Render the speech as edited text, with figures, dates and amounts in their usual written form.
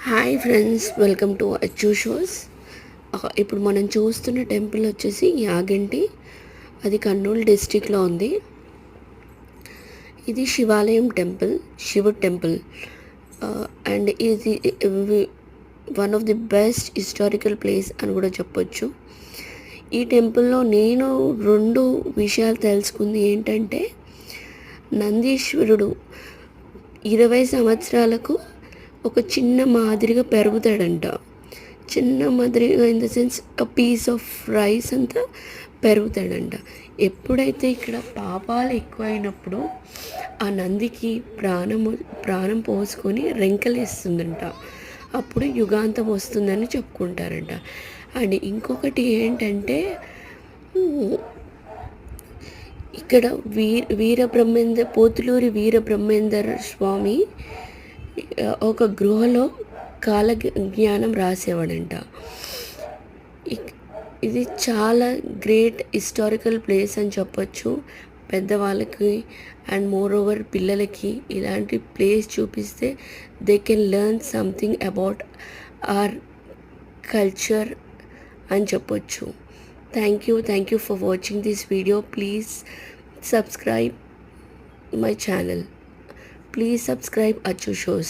Hi friends, welcome to అచ్చు shows. ఇప్పుడు మనం చూస్తున్న టెంపుల్ వచ్చేసి యాగంటి. అది కర్నూలు డిస్టిక్లో ఉంది. ఇది శివాలయం టెంపుల్, శివుడు టెంపుల్. అండ్ ఇది one of the best historical place అని కూడా చెప్పొచ్చు. ఈ టెంపుల్లో నేను 2 విషయాలు తెలుసుకుంది. ఏంటంటే, నందీశ్వరుడు 20 సంవత్సరాలకు ఒక చిన్న మాదిరిగా పెరుగుతాడంట. చిన్న మాదిరిగా in the sense piece of rice అంతా పెరుగుతాడంట. ఎప్పుడైతే ఇక్కడ పాపాలు ఎక్కువైనప్పుడు ఆ నందికి ప్రాణం పోసుకొని రెంకలేస్తుందంట. అప్పుడు యుగాంతం వస్తుందని చెప్పుకుంటారంట. అండ్ ఇంకొకటి ఏంటంటే, ఇక్కడ పోతులూరి వీరబ్రహ్మేందర్ స్వామి ఒక గృహలో కాల జ్ఞానం రాసేవాడంట. ఇది చాలా గ్రేట్ హిస్టారికల్ ప్లేస్ అని చెప్పొచ్చు. పెద్దవాళ్ళకి అండ్ మోర్ ఓవర్ పిల్లలకి ఇలాంటి ప్లేస్ చూపిస్తే they can learn something about our culture అని చెప్పొచ్చు. Thank you for watching this video. Please subscribe my channel. Please subscribe Achu Shows.